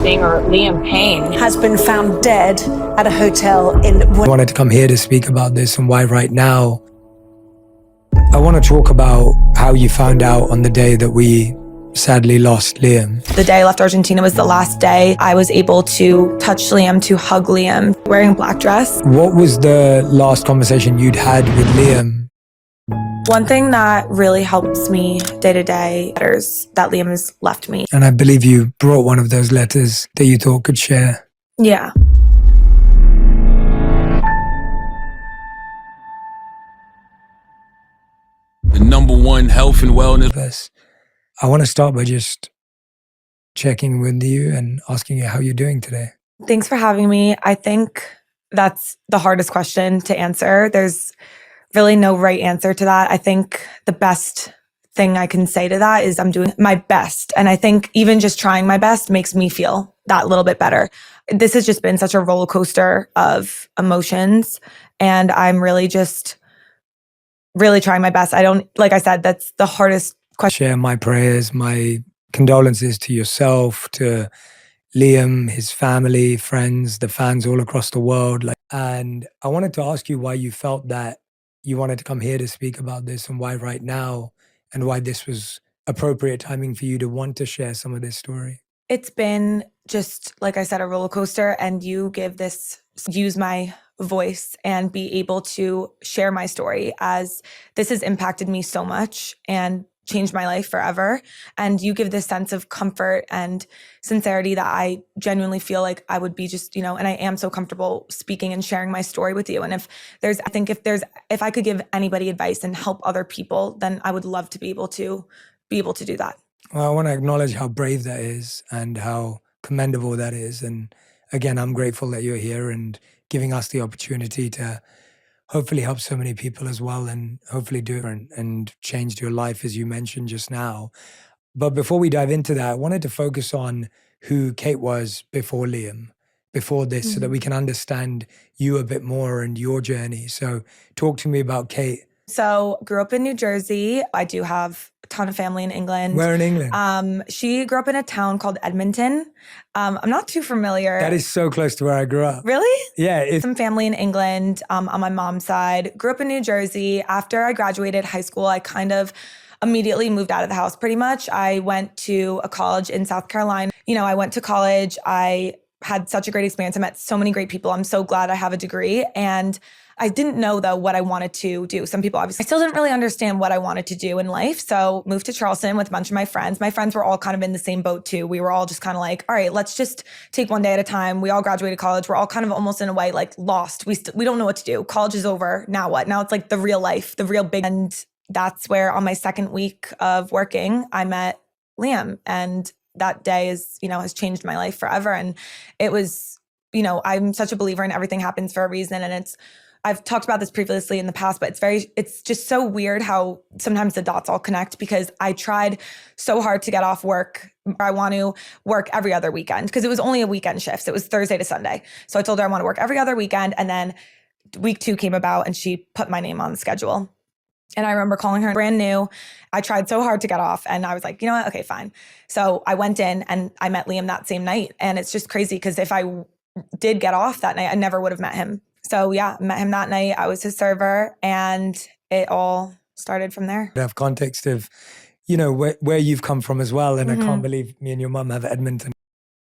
Singer Liam Payne has been found dead at a hotel in... I wanted to come here to speak about this and why right now. I want to talk about how you found out on the day that we sadly lost Liam. The day I left Argentina was the last day I was able to touch Liam, to hug Liam, wearing a black dress. What was the last conversation you'd had with Liam? One thing that really helps me day to day is that Liam has left me. And I believe you brought one of those letters that you thought could share. Yeah. The #1 health and wellness. I want to start by just checking with you and asking you how you're doing today. Thanks for having me. I think that's the hardest question to answer. There's really no right answer to that. I think the best thing I can say to that is I'm doing my best. And I think even just trying my best makes me feel that little bit better. This has just been such a roller coaster of emotions. And I'm really just really trying my best. Like I said, that's the hardest question. Share my prayers, my condolences to yourself, to Liam, his family, friends, the fans all across the world. And I wanted to ask you why you felt that you wanted to come here to speak about this and why right now, and why this was appropriate timing for you to want to share some of this story. It's been just, like I said, a roller coaster, and use my voice and be able to share my story, as this has impacted me so much and changed my life forever. And you give this sense of comfort and sincerity that I genuinely feel like I would be just, and I am so comfortable speaking and sharing my story with you. And if I could give anybody advice and help other people, then I would love to be able to do that. Well, I want to acknowledge how brave that is and how commendable that is. And again, I'm grateful that you're here and giving us the opportunity to hopefully help so many people as well, and hopefully do it and changed your life, as you mentioned just now. But before we dive into that, I wanted to focus on who Kate was before Liam, before this, so that we can understand you a bit more and your journey. So talk to me about Kate. So grew up in New Jersey. I do have a ton of family in England. Where in England? She grew up in a town called Edmonton. I'm not too familiar. That is so close to where I grew up. Really? Yeah. Some family in England on my mom's side. Grew up in New Jersey. After I graduated high school, I kind of immediately moved out of the house pretty much. I went to a college in South Carolina. I went to college. I had such a great experience. I met so many great people. I'm so glad I have a degree. And I didn't know, though, what I wanted to do. Some people obviously, I still didn't really understand what I wanted to do in life. So moved to Charleston with a bunch of my friends. My friends were all kind of in the same boat too. We were all just kind of like, all right, let's just take one day at a time. We all graduated college. We're all kind of almost in a way like lost. We don't know what to do. College is over. Now what? Now it's like the real life, the real big. And that's where on my second week of working, I met Liam. And that day has changed my life forever. And it was, I'm such a believer in everything happens for a reason. And I've talked about this previously in the past, but it's just so weird how sometimes the dots all connect, because I tried so hard to get off work. I want to work every other weekend because it was only a weekend shift. So it was Thursday to Sunday. So I told her I want to work every other weekend. And then week 2 came about and she put my name on the schedule. And I remember calling her brand new. I tried so hard to get off and I was like, you know what? Okay, fine. So I went in and I met Liam that same night. And it's just crazy because if I did get off that night, I never would have met him. So yeah, met him that night. I was his server and it all started from there. I have context of, where you've come from as well. And I can't believe me and your mum have Edmonton.